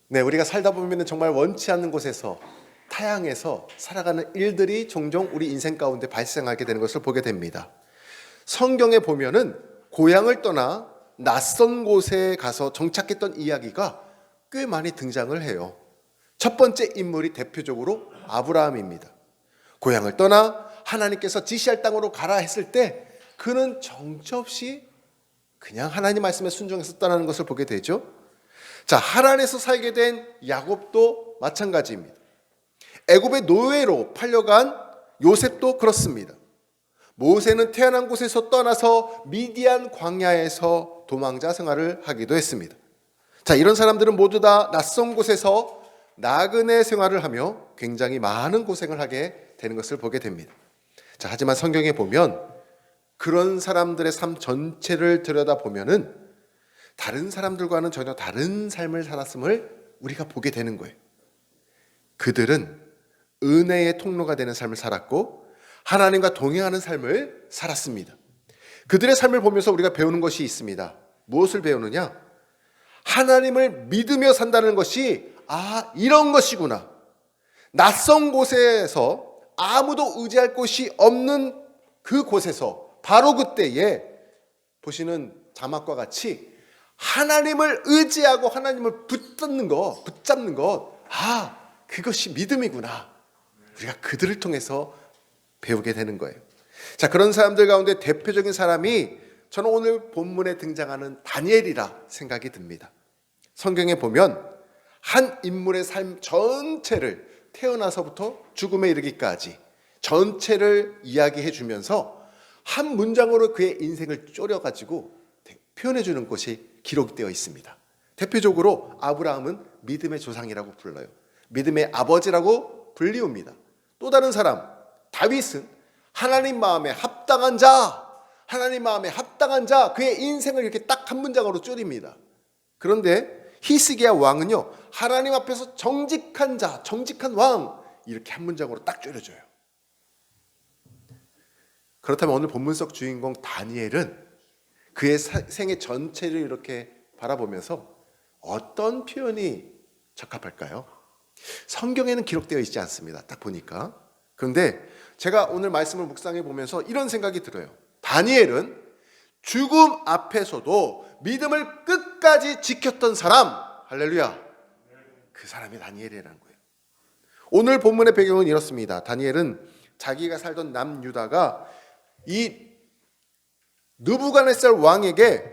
네, 우리가 살다 보면 정말 원치 않는 곳에서 타향해서 살아가는 일들이 종종 우리 인생 가운데 발생하게 되는 것을 보게 됩니다. 성경에 보면은 고향을 떠나 낯선 곳에 가서 정착했던 이야기가 꽤 많이 등장을 해요. 첫 번째 인물이 대표적으로 아브라함입니다. 고향을 떠나 하나님께서 지시할 땅으로 가라 했을 때 그는 정처없이 그냥 하나님 말씀에 순종해서 떠나는 것을 보게 되죠. 자, 하란에서 살게 된 야곱도 마찬가지입니다. 애굽의 노예로 팔려간 요셉도 그렇습니다. 모세는 태어난 곳에서 떠나서 미디안 광야에서 도망자 생활을 하기도 했습니다. 자, 이런 사람들은 모두 다 낯선 곳에서 나그네 생활을 하며 굉장히 많은 고생을 하게 되는 것을 보게 됩니다. 자, 하지만 성경에 보면 그런 사람들의 삶 전체를 들여다보면은 다른 사람들과는 전혀 다른 삶을 살았음을 우리가 보게 되는 거예요. 그들은 은혜의 통로가 되는 삶을 살았고 하나님과 동행하는 삶을 살았습니다. 그들의 삶을 보면서 우리가 배우는 것이 있습니다. 무엇을 배우느냐? 하나님을 믿으며 산다는 것이 이런 것이구나. 낯선 곳에서 아무도 의지할 곳이 없는 그 곳에서 바로 그때에 보시는 자막과 같이 하나님을 의지하고 하나님을 붙잡는 것, 그것이 믿음이구나. 우리가 그들을 통해서 배우게 되는 거예요. 자, 그런 사람들 가운데 대표적인 사람이 저는 오늘 본문에 등장하는 다니엘이라 생각이 듭니다. 성경에 보면 한 인물의 삶 전체를 태어나서부터 죽음에 이르기까지 전체를 이야기해 주면서 한 문장으로 그의 인생을 쪼려가지고 표현해 주는 것이 기록되어 있습니다. 대표적으로 아브라함은 믿음의 조상이라고 불러요. 믿음의 아버지라고 불리웁니다. 또 다른 사람 다윗은 하나님 마음에 합당한 자, 그의 인생을 이렇게 딱 한 문장으로 줄입니다. 그런데 히스기야 왕은요, 하나님 앞에서 정직한 자, 정직한 왕, 이렇게 한 문장으로 딱 줄여줘요. 그렇다면 오늘 본문 속 주인공 다니엘은 그의 생애 전체를 이렇게 바라보면서 어떤 표현이 적합할까요? 성경에는 기록되어 있지 않습니다. 딱 보니까. 그런데 제가 오늘 말씀을 묵상해 보면서 이런 생각이 들어요. 다니엘은 죽음 앞에서도 믿음을 끝까지 지켰던 사람, 할렐루야. 그 사람이 다니엘이라는 거예요. 오늘 본문의 배경은 이렇습니다. 다니엘은 자기가 살던 남유다가 이 느부갓네살 왕에게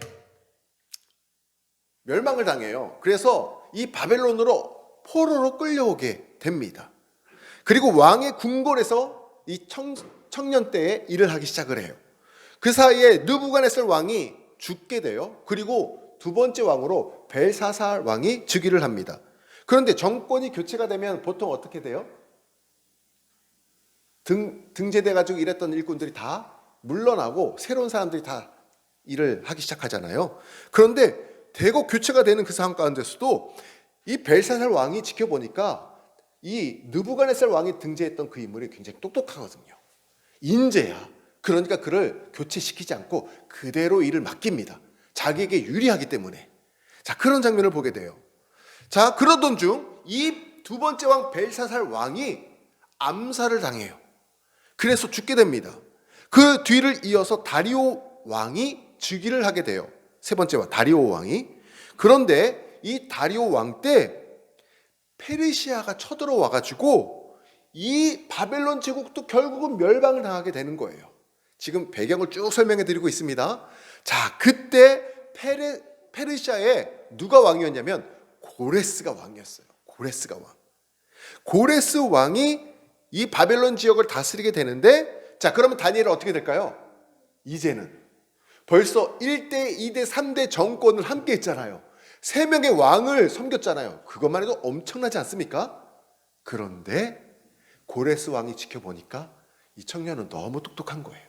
멸망을 당해요. 그래서 이 바벨론으로 포로로 끌려오게 됩니다. 그리고 왕의 궁궐에서 이 청년 때에 일을 하기 시작을 해요. 그 사이에 느부갓네살 왕이 죽게 돼요. 그리고 두 번째 왕으로 벨사살 왕이 즉위를 합니다. 그런데 정권이 교체가 되면 보통 어떻게 돼요? 등재돼가지고 일했던 일꾼들이 다 물러나고 새로운 사람들이 다 일을 하기 시작하잖아요. 그런데 대거 교체가 되는 그 상황 가운데서도 이 벨사살 왕이 지켜보니까 이 느부갓네살 왕이 등재했던 그 인물이 굉장히 똑똑하거든요. 인재야. 그러니까 그를 교체시키지 않고 그대로 일을 맡깁니다. 자기에게 유리하기 때문에. 자, 그런 장면을 보게 돼요. 자, 그러던 중 이 두 번째 왕 벨사살 왕이 암살을 당해요. 그래서 죽게 됩니다. 그 뒤를 이어서 다리오 왕이 즉위를 하게 돼요. 세 번째 왕 다리오 왕이. 그런데 이 다리오 왕 때 페르시아가 쳐들어와 가지고 이 바벨론 제국도 결국은 멸망을 당하게 되는 거예요. 지금 배경을 쭉 설명해 드리고 있습니다. 자, 그때 페르시아에 누가 왕이었냐면 고레스가 왕이었어요. 고레스 왕이 이 바벨론 지역을 다스리게 되는데, 자, 그러면 다니엘은 어떻게 될까요? 이제는 벌써 1대, 2대, 3대 정권을 함께 했잖아요. 3명의 왕을 섬겼잖아요. 그것만 해도 엄청나지 않습니까? 그런데 고레스 왕이 지켜보니까 이 청년은 너무 똑똑한 거예요.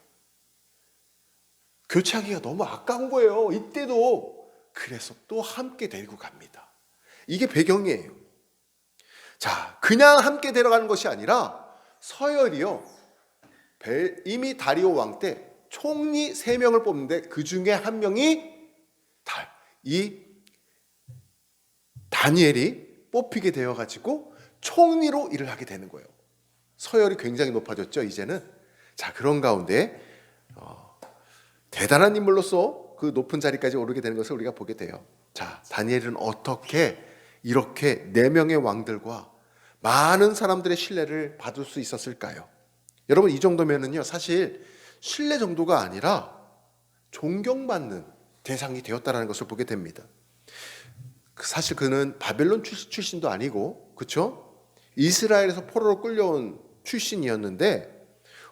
교체하기가 너무 아까운 거예요. 이때도. 그래서 또 함께 데리고 갑니다. 이게 배경이에요. 자, 그냥 함께 데려가는 것이 아니라 서열이요. 이미 다리오 왕 때 총리 3명을 뽑는데 그 중에 한 명이 이 다니엘이 뽑히게 되어가지고 총리로 일을 하게 되는 거예요. 서열이 굉장히 높아졌죠, 이제는. 자, 그런 가운데 대단한 인물로서 그 높은 자리까지 오르게 되는 것을 우리가 보게 돼요. 자, 다니엘은 어떻게 이렇게 4명의 왕들과 많은 사람들의 신뢰를 받을 수 있었을까요? 여러분, 이 정도면은요, 사실 신뢰 정도가 아니라 존경받는 대상이 되었다는 것을 보게 됩니다. 사실 그는 바벨론 출신도 아니고, 그렇죠? 이스라엘에서 포로로 끌려온 출신이었는데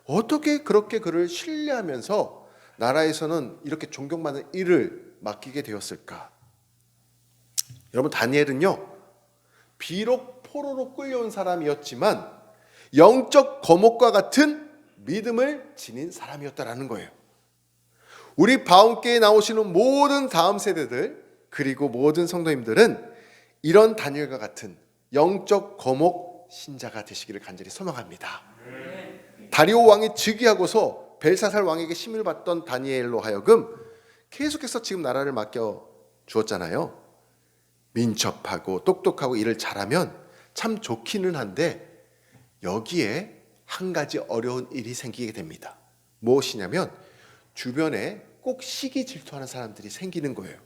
어떻게 그렇게 그를 신뢰하면서 나라에서는 이렇게 존경받는 일을 맡기게 되었을까? 여러분, 다니엘은요, 비록 포로로 끌려온 사람이었지만 영적 거목과 같은 믿음을 지닌 사람이었다라는 거예요. 우리 바움교회에 나오시는 모든 다음 세대들 그리고 모든 성도님들은 이런 다니엘과 같은 영적 거목 신자가 되시기를 간절히 소망합니다. 다리오 왕이 즉위하고서 벨사살 왕에게 심을 받던 다니엘로 하여금 계속해서 지금 나라를 맡겨 주었잖아요. 민첩하고 똑똑하고 일을 잘하면 참 좋기는 한데 여기에 한 가지 어려운 일이 생기게 됩니다. 무엇이냐면 주변에 꼭 시기 질투하는 사람들이 생기는 거예요.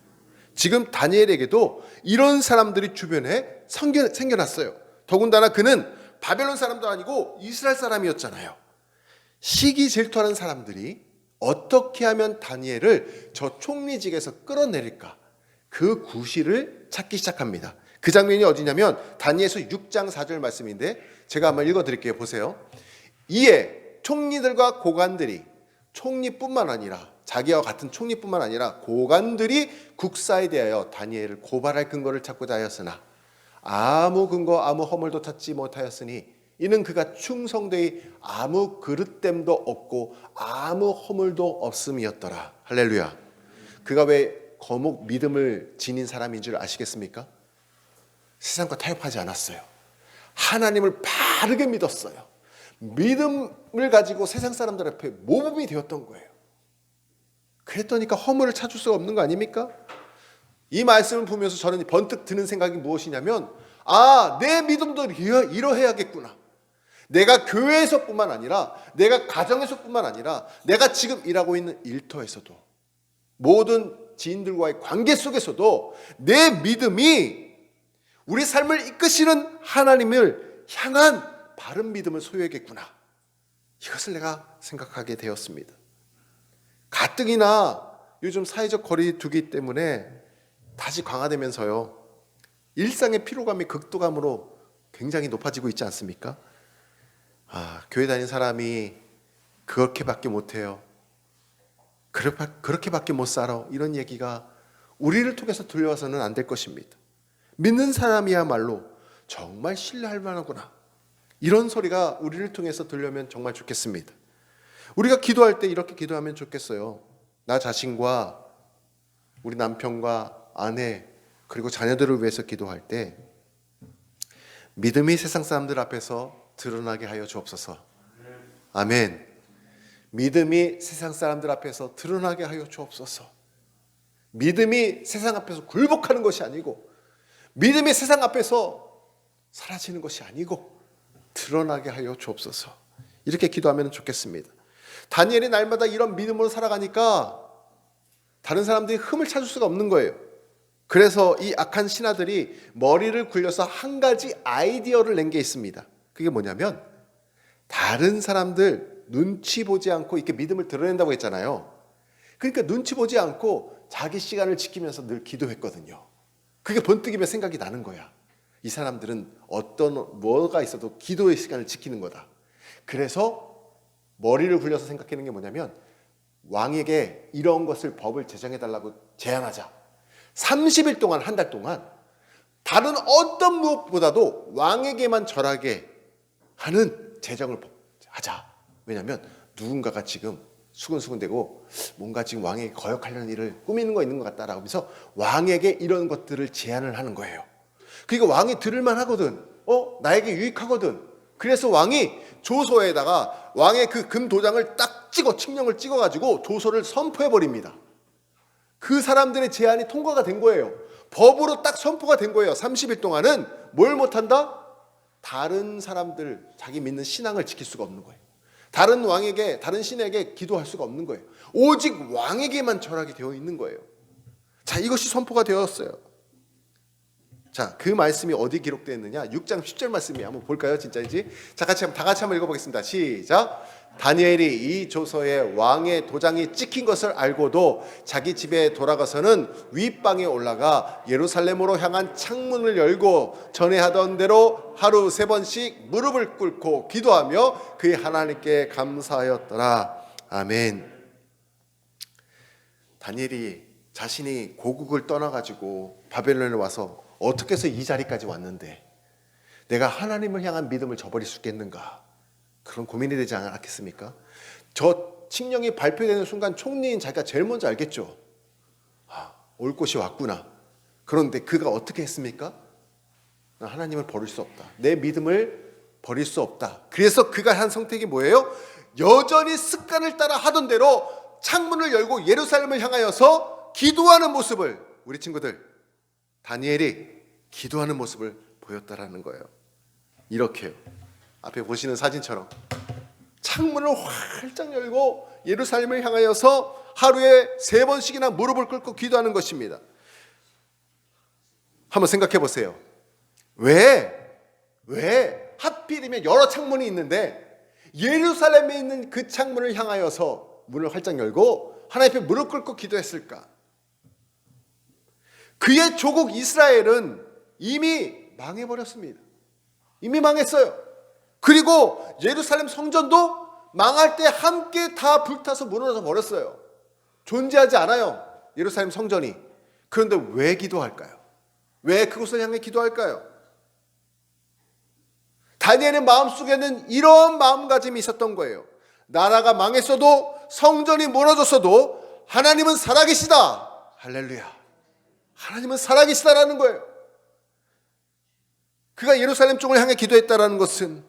지금 다니엘에게도 이런 사람들이 주변에 생겨났어요. 더군다나 그는 바벨론 사람도 아니고 이스라엘 사람이었잖아요. 시기 질투하는 사람들이 어떻게 하면 다니엘을 저 총리직에서 끌어내릴까? 그 구실을 찾기 시작합니다. 그 장면이 어디냐면 다니엘서 6장 4절 말씀인데 제가 한번 읽어드릴게요. 보세요. 이에 총리들과 고관들이 총리뿐만 아니라 자기와 같은 총리뿐만 아니라 고관들이 국사에 대하여 다니엘을 고발할 근거를 찾고자 하였으나 아무 근거 아무 허물도 찾지 못하였으니 이는 그가 충성되이 아무 그릇됨도 없고 아무 허물도 없음이었더라. 할렐루야. 그가 왜 거목 믿음을 지닌 사람인 줄 아시겠습니까? 세상과 타협하지 않았어요. 하나님을 바르게 믿었어요. 믿음을 가지고 세상 사람들 앞에 모범이 되었던 거예요. 그랬더니까 허물을 찾을 수가 없는 거 아닙니까? 이 말씀을 보면서 저는 번뜩 드는 생각이 무엇이냐면 내 믿음도 이러해야겠구나. 내가 교회에서뿐만 아니라 내가 가정에서뿐만 아니라 내가 지금 일하고 있는 일터에서도 모든 지인들과의 관계 속에서도 내 믿음이 우리 삶을 이끄시는 하나님을 향한 바른 믿음을 소유하겠구나. 이것을 내가 생각하게 되었습니다. 가뜩이나 요즘 사회적 거리두기 때문에 다시 강화되면서요, 일상의 피로감이 극도감으로 굉장히 높아지고 있지 않습니까? 교회 다니는 사람이 그렇게밖에 못해요. 그렇게밖에 못 살아. 이런 얘기가 우리를 통해서 들려와서는 안 될 것입니다. 믿는 사람이야말로 정말 신뢰할 만하구나. 이런 소리가 우리를 통해서 들려면 정말 좋겠습니다. 우리가 기도할 때 이렇게 기도하면 좋겠어요. 나 자신과 우리 남편과 아내 그리고 자녀들을 위해서 기도할 때 믿음이 세상 사람들 앞에서 드러나게 하여 주옵소서. 아멘. 믿음이 세상 사람들 앞에서 드러나게 하여 주옵소서. 믿음이 세상 앞에서 굴복하는 것이 아니고 믿음이 세상 앞에서 사라지는 것이 아니고 드러나게 하여 주옵소서. 이렇게 기도하면 좋겠습니다. 다니엘이 날마다 이런 믿음으로 살아가니까 다른 사람들이 흠을 찾을 수가 없는 거예요. 그래서 이 악한 신하들이 머리를 굴려서 한 가지 아이디어를 낸 게 있습니다. 그게 뭐냐면 다른 사람들 눈치 보지 않고 이렇게 믿음을 드러낸다고 했잖아요. 그러니까 눈치 보지 않고 자기 시간을 지키면서 늘 기도했거든요. 그게 번뜩이면 생각이 나는 거야. 이 사람들은 뭐가 있어도 기도의 시간을 지키는 거다. 그래서 머리를 굴려서 생각하는 게 뭐냐면 왕에게 이런 것을 법을 제정해달라고 제안하자. 30일 동안 한 달 동안 다른 어떤 무엇보다도 왕에게만 절하게 하는 제정을 하자. 왜냐하면 누군가가 지금 수근수근대고 뭔가 지금 왕에게 거역하려는 일을 꾸미는 거 있는 것 같다라고 하면서 왕에게 이런 것들을 제안을 하는 거예요. 그러니까 왕이 들을만 하거든. 나에게 유익하거든. 그래서 왕이 조서에다가 왕의 그 금 도장을 딱 칙령을 찍어가지고 조서를 선포해버립니다. 그 사람들의 제안이 통과가 된 거예요. 법으로 딱 선포가 된 거예요. 30일 동안은 뭘 못한다? 다른 사람들, 자기 믿는 신앙을 지킬 수가 없는 거예요. 다른 왕에게, 다른 신에게 기도할 수가 없는 거예요. 오직 왕에게만 절하게 되어 있는 거예요. 자, 이것이 선포가 되었어요. 자, 그 말씀이 어디 기록되어 있느냐? 6장 10절 말씀이 한번 볼까요? 진짜인지. 자, 다 같이 한번 읽어보겠습니다. 시작. 다니엘이 이 조서에 왕의 도장이 찍힌 것을 알고도 자기 집에 돌아가서는 윗방에 올라가 예루살렘으로 향한 창문을 열고 전에 하던 대로 하루 3번씩 무릎을 꿇고 기도하며 그의 하나님께 감사하였더라. 아멘. 다니엘이 자신이 고국을 떠나가지고 바벨론에 와서 어떻게 해서 이 자리까지 왔는데 내가 하나님을 향한 믿음을 저버릴 수 있겠는가? 그런 고민이 되지 않았겠습니까? 저 칙령이 발표되는 순간 총리인 자기가 제일 먼저 알겠죠. 올 곳이 왔구나. 그런데 그가 어떻게 했습니까? 나 하나님을 버릴 수 없다. 내 믿음을 버릴 수 없다. 그래서 그가 한 선택이 뭐예요? 여전히 습관을 따라 하던 대로 창문을 열고 예루살렘을 향하여서 기도하는 모습을, 우리 친구들 다니엘이 기도하는 모습을 보였다라는 거예요. 이렇게요. 앞에 보시는 사진처럼 창문을 활짝 열고 예루살렘을 향하여서 하루에 3번씩이나 무릎을 꿇고 기도하는 것입니다. 한번 생각해 보세요. 왜 하필이면 여러 창문이 있는데 예루살렘에 있는 그 창문을 향하여서 문을 활짝 열고 하나님 앞에 무릎 꿇고 기도했을까? 그의 조국 이스라엘은 이미 망해버렸습니다. 이미 망했어요. 그리고 예루살렘 성전도 망할 때 함께 다 불타서 무너져 버렸어요. 존재하지 않아요, 예루살렘 성전이. 그런데 왜 기도할까요? 왜 그곳을 향해 기도할까요? 다니엘의 마음속에는 이런 마음가짐이 있었던 거예요. 나라가 망했어도 성전이 무너졌어도 하나님은 살아계시다. 할렐루야. 하나님은 살아계시다라는 거예요. 그가 예루살렘 쪽을 향해 기도했다라는 것은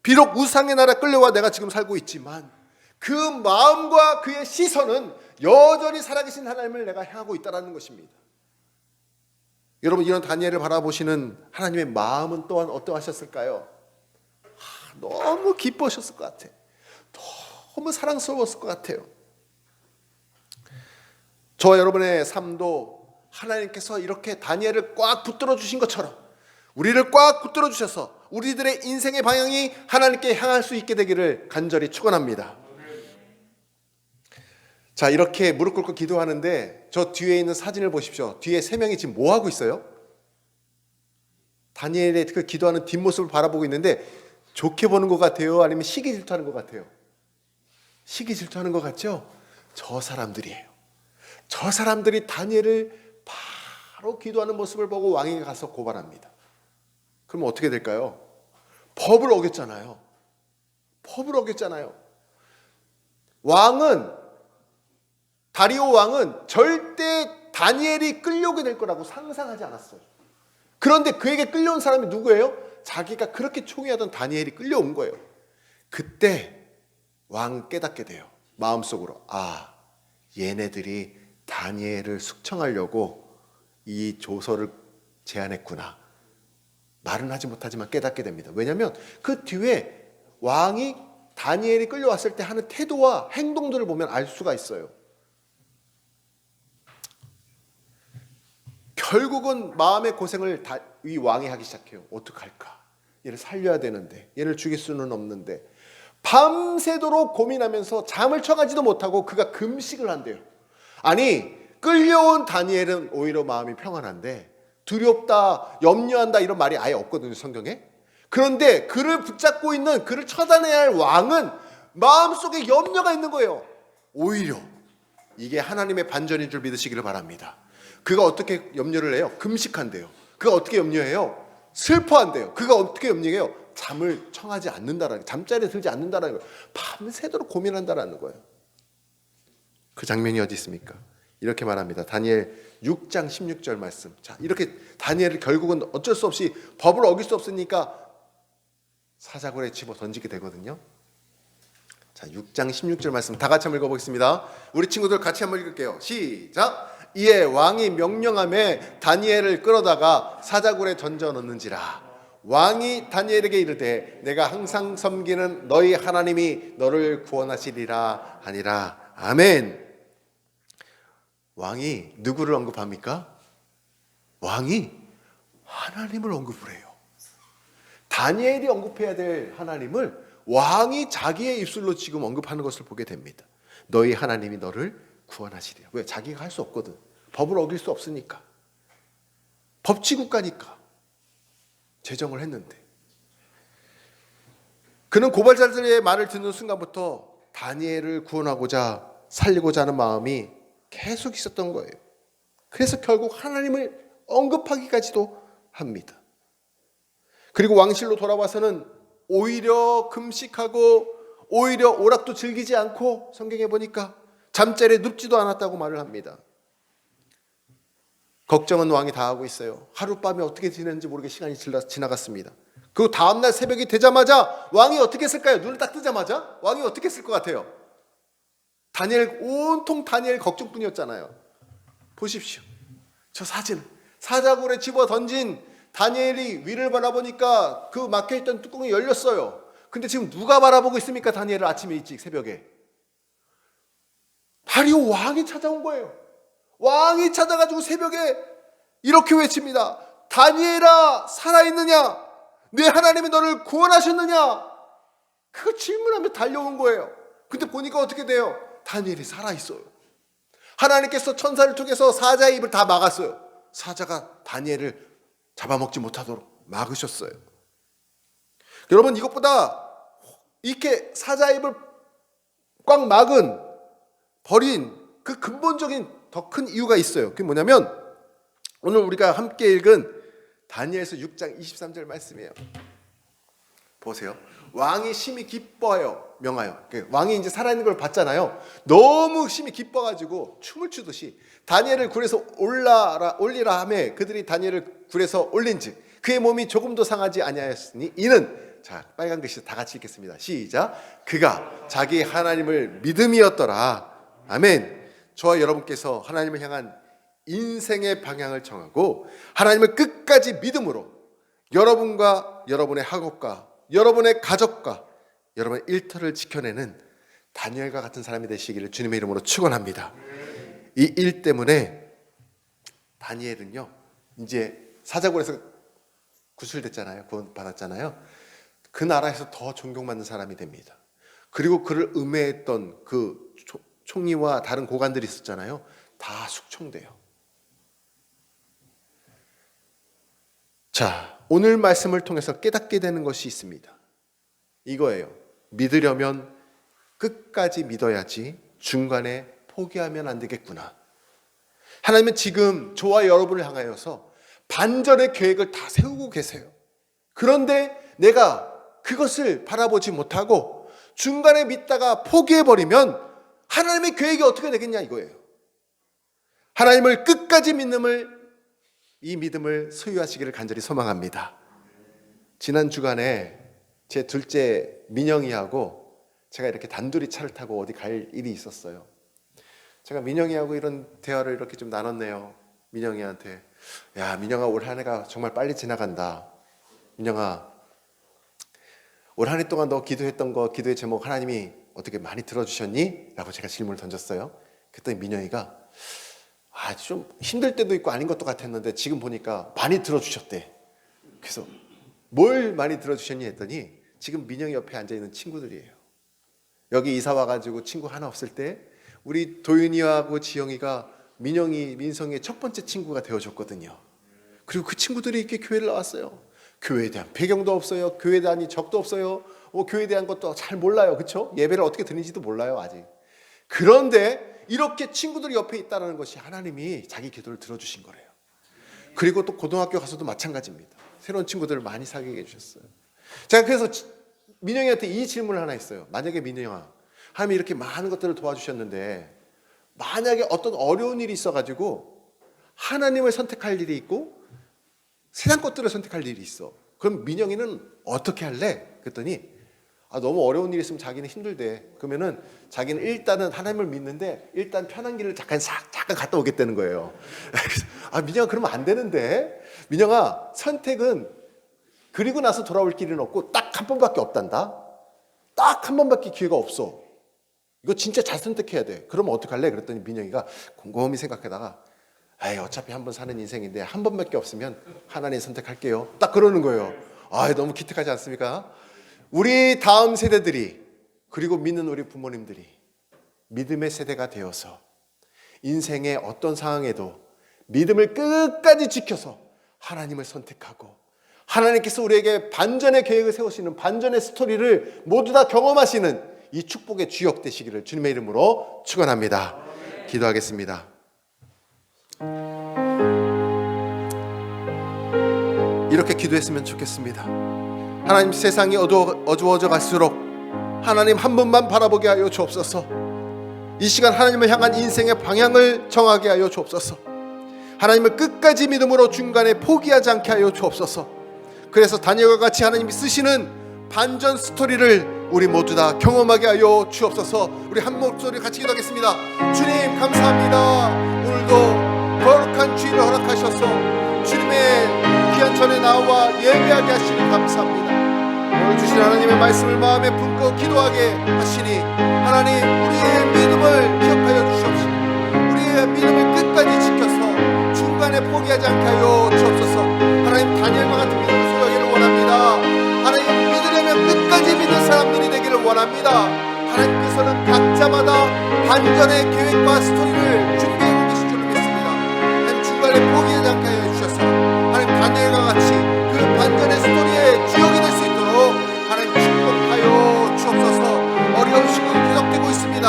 비록 우상의 나라 끌려와 내가 지금 살고 있지만 그 마음과 그의 시선은 여전히 살아계신 하나님을 내가 향하고 있다는 것입니다. 여러분, 이런 다니엘을 바라보시는 하나님의 마음은 또한 어떠하셨을까요? 너무 기뻐하셨을 것 같아요. 너무 사랑스러웠을 것 같아요. 저와 여러분의 삶도 하나님께서 이렇게 다니엘을 꽉 붙들어 주신 것처럼 우리를 꽉 붙들어 주셔서 우리들의 인생의 방향이 하나님께 향할 수 있게 되기를 간절히 축원합니다. 자, 이렇게 무릎 꿇고 기도하는데 저 뒤에 있는 사진을 보십시오. 뒤에 3명이 지금 뭐 하고 있어요? 다니엘의 그 기도하는 뒷모습을 바라보고 있는데 좋게 보는 것 같아요? 아니면 시기 질투하는 것 같아요? 시기 질투하는 것 같죠? 저 사람들이에요. 저 사람들이 다니엘을 바로 기도하는 모습을 보고 왕에게 가서 고발합니다. 그럼 어떻게 될까요? 법을 어겼잖아요. 법을 어겼잖아요. 다리오 왕은 절대 다니엘이 끌려오게 될 거라고 상상하지 않았어요. 그런데 그에게 끌려온 사람이 누구예요? 자기가 그렇게 총애하던 다니엘이 끌려온 거예요. 그때 왕은 깨닫게 돼요. 마음속으로 얘네들이 다니엘을 숙청하려고 이 조서를 제안했구나. 말은 하지 못하지만 깨닫게 됩니다. 왜냐하면 그 뒤에 왕이 다니엘이 끌려왔을 때 하는 태도와 행동들을 보면 알 수가 있어요. 결국은 마음의 고생을 이 왕이 하기 시작해요. 어떡할까? 얘를 살려야 되는데, 얘를 죽일 수는 없는데, 밤새도록 고민하면서 잠을 쳐가지도 못하고 그가 금식을 한대요. 아니, 끌려온 다니엘은 오히려 마음이 평안한데 두렵다, 염려한다 이런 말이 아예 없거든요, 성경에. 그런데 그를 붙잡고 있는, 그를 처단해야 할 왕은 마음속에 염려가 있는 거예요. 오히려 이게 하나님의 반전인 줄 믿으시기를 바랍니다. 그가 어떻게 염려를 해요? 금식한대요. 그가 어떻게 염려해요? 슬퍼한대요. 그가 어떻게 염려해요? 잠을 청하지 않는다라는 거예요. 잠자리에 들지 않는다라는 거예요. 밤새도록 고민한다라는 거예요. 그 장면이 어디 있습니까? 이렇게 말합니다. 다니엘 6장 16절 말씀. 자, 이렇게 다니엘을 결국은 어쩔 수 없이 법을 어길 수 없으니까 사자굴에 집어 던지게 되거든요. 자, 6장 16절 말씀 다 같이 한번 읽어보겠습니다. 우리 친구들 같이 한번 읽을게요. 시작. 이에 왕이 명령하며 다니엘을 끌어다가 사자굴에 던져 넣는지라. 왕이 다니엘에게 이르되 내가 항상 섬기는 너희 하나님이 너를 구원하시리라 하니라. 아멘. 왕이 누구를 언급합니까? 왕이 하나님을 언급을 해요. 다니엘이 언급해야 될 하나님을 왕이 자기의 입술로 지금 언급하는 것을 보게 됩니다. 너희 하나님이 너를 구원하시리라. 왜? 자기가 할 수 없거든. 법을 어길 수 없으니까. 법치국가니까 제정을 했는데, 그는 고발자들의 말을 듣는 순간부터 다니엘을 구원하고자 살리고자 하는 마음이 계속 있었던 거예요. 그래서 결국 하나님을 언급하기까지도 합니다. 그리고 왕실로 돌아와서는 오히려 금식하고 오히려 오락도 즐기지 않고, 성경에 보니까 잠자리에 눕지도 않았다고 말을 합니다. 걱정은 왕이 다 하고 있어요. 하룻밤에 어떻게 지냈는지 모르게 시간이 지나갔습니다. 그리고 다음날 새벽이 되자마자 왕이 어떻게 했을까요? 눈을 딱 뜨자마자 왕이 어떻게 했을 것 같아요? 다니엘, 온통 다니엘 걱정뿐이었잖아요. 보십시오. 저 사진, 사자굴에 집어 던진 다니엘이 위를 바라보니까 그 막혀있던 뚜껑이 열렸어요. 근데 지금 누가 바라보고 있습니까? 다니엘을 아침에 일찍 새벽에. 다리오 왕이 찾아온 거예요. 왕이 찾아가지고 새벽에 이렇게 외칩니다. 다니엘아, 살아있느냐? 내 하나님이 너를 구원하셨느냐? 그거 질문하며 달려온 거예요. 근데 보니까 어떻게 돼요? 다니엘이 살아있어요. 하나님께서 천사를 통해서 사자의 입을 다 막았어요. 사자가 다니엘을 잡아먹지 못하도록 막으셨어요. 여러분, 이것보다 이렇게 사자의 입을 꽉 막은, 버린 그 근본적인 더 큰 이유가 있어요. 그게 뭐냐면 오늘 우리가 함께 읽은 다니엘서 6장 23절 말씀이에요. 보세요. 왕이 심히 기뻐하여 명하여, 왕이 이제 살아있는 걸 봤잖아요. 너무 심히 기뻐가지고 춤을 추듯이 다니엘을 굴에서 올리라 하며 그들이 다니엘을 굴에서 올린즉 그의 몸이 조금도 상하지 아니하였으니 이는, 자, 빨간 글씨 다 같이 읽겠습니다. 시작. 그가 자기 하나님을 믿음이었더라. 아멘. 저와 여러분께서 하나님을 향한 인생의 방향을 정하고 하나님을 끝까지 믿음으로 여러분과 여러분의 학업과 여러분의 가족과 여러분의 일터를 지켜내는 다니엘과 같은 사람이 되시기를 주님의 이름으로 축원합니다. 이 일 때문에 다니엘은요, 이제 사자굴에서 구출됐잖아요. 구원받았잖아요. 그 나라에서 더 존경받는 사람이 됩니다. 그리고 그를 음해했던 그 총리와 다른 고관들이 있었잖아요. 다 숙청돼요. 자, 오늘 말씀을 통해서 깨닫게 되는 것이 있습니다. 이거예요. 믿으려면 끝까지 믿어야지 중간에 포기하면 안 되겠구나. 하나님은 지금 저와 여러분을 향하여서 반전의 계획을 다 세우고 계세요. 그런데 내가 그것을 바라보지 못하고 중간에 믿다가 포기해버리면 하나님의 계획이 어떻게 되겠냐 이거예요. 하나님을 끝까지 이 믿음을 소유하시기를 간절히 소망합니다. 지난 주간에 제 둘째 민영이하고 제가 이렇게 단둘이 차를 타고 어디 갈 일이 있었어요. 제가 민영이하고 이런 대화를 이렇게 좀 나눴네요. 민영이한테, 야, 민영아, 올 한 해가 정말 빨리 지나간다. 민영아, 올 한 해 동안 너 기도했던 거, 기도의 제목 하나님이 어떻게 많이 들어주셨니? 라고 제가 질문을 던졌어요. 그랬더니 민영이가 좀 힘들 때도 있고 아닌 것도 같았는데 지금 보니까 많이 들어주셨대. 그래서 뭘 많이 들어주셨니 했더니 지금 민영이 옆에 앉아있는 친구들이에요. 여기 이사 와가지고 친구 하나 없을 때 우리 도윤이하고 지영이가 민성이의 첫 번째 친구가 되어줬거든요. 그리고 그 친구들이 이렇게 교회를 나왔어요. 교회에 대한 배경도 없어요. 교회에 대한 적도 없어요. 교회에 대한 것도 잘 몰라요. 그렇죠? 예배를 어떻게 드리는지도 몰라요, 아직. 그런데 이렇게 친구들이 옆에 있다는 것이 하나님이 자기 기도를 들어주신 거래요. 그리고 또 고등학교 가서도 마찬가지입니다. 새로운 친구들을 많이 사귀게 해주셨어요. 제가 그래서 민영이한테 이 질문을 하나 했어요. 만약에 민영아, 하나님이 이렇게 많은 것들을 도와주셨는데 만약에 어떤 어려운 일이 있어가지고 하나님을 선택할 일이 있고 세상 것들을 선택할 일이 있어. 그럼 민영이는 어떻게 할래? 그랬더니 너무 어려운 일이 있으면 자기는 힘들대. 그러면은 자기는 일단은 하나님을 믿는데 일단 편한 길을 잠깐 갔다 오겠다는 거예요. 민영아 그러면 안 되는데. 민영아 선택은 그리고 나서 돌아올 길은 없고 딱 한 번밖에 없단다. 딱 한 번밖에 기회가 없어. 이거 진짜 잘 선택해야 돼. 그러면 어떡할래? 그랬더니 민영이가 곰곰이 생각하다가 어차피 한 번 사는 인생인데 한 번밖에 없으면 하나님 선택할게요. 딱 그러는 거예요. 너무 기특하지 않습니까? 우리 다음 세대들이 그리고 믿는 우리 부모님들이 믿음의 세대가 되어서 인생의 어떤 상황에도 믿음을 끝까지 지켜서 하나님을 선택하고 하나님께서 우리에게 반전의 계획을 세우시는 반전의 스토리를 모두 다 경험하시는 이 축복의 주역 되시기를 주님의 이름으로 축원합니다. 기도하겠습니다. 이렇게 기도했으면 좋겠습니다. 하나님, 세상이 어두워져 갈수록 하나님 한 분만 바라보게 하여 주옵소서. 이 시간 하나님을 향한 인생의 방향을 정하게 하여 주옵소서. 하나님을 끝까지 믿음으로 중간에 포기하지 않게 하여 주옵소서. 그래서 다니엘과 같이 하나님이 쓰시는 반전 스토리를 우리 모두 다 경험하게 하여 주옵소서. 우리 한 목소리 같이 기도하겠습니다. 주님 감사합니다. 오늘도 거룩한 주일을 허락하셔서 주님의 귀한 전에 나와 예배하게 하시니 감사합니다. 오늘 주신 하나님의 말씀을 마음에 품고 기도하게 하시니 하나님, 우리의 믿음을 기억하여 주시옵시고 우리의 믿음을 끝까지 지켜서 중간에 포기하지 않게 하여 주옵소서. 하나님, 다니엘과 같은 믿음을 소유하기를 원합니다. 하나님, 믿으려면 끝까지 믿는 사람들이 되기를 원합니다. 하나님께서는 각자마다 반전의 계획과 스토리를 준비하고 계신 줄 믿습니다. 하나님, 중간에 포기하지 않게 하여 주셔서 하나님, 다니엘과 같이 그 반전의 스토리의 주역이 될 수 있도록 하나님 축복하여 주옵소서. 어려운 시국이 계속되고 있습니다.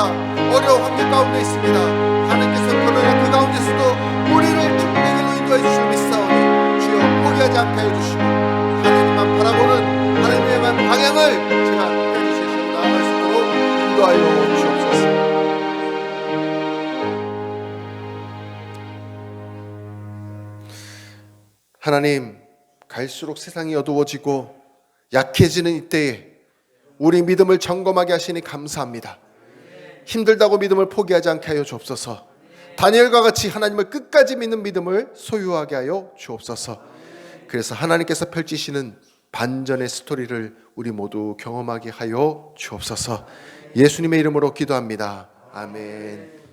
어려운 환경 가운데 있습니다. 하나님께서 그러나 그 가운데서도 우리를 축복의 길로 인도해 주실 믿사오니 주여 포기하지 않게 하여 주시고 하나님만 바라보는 하나님의 향한 방향을 제가 끝까지 제시하고 나아갈 수 있도록 인도하여 주옵소서. 하나님, 갈수록 세상이 어두워지고 약해지는 이때에 우리 믿음을 점검하게 하시니 감사합니다. 힘들다고 믿음을 포기하지 않게 하여 주옵소서. 다니엘과 같이 하나님을 끝까지 믿는 믿음을 소유하게 하여 주옵소서. 그래서 하나님께서 펼치시는 반전의 스토리를 우리 모두 경험하게 하여 주옵소서. 예수님의 이름으로 기도합니다. 아멘.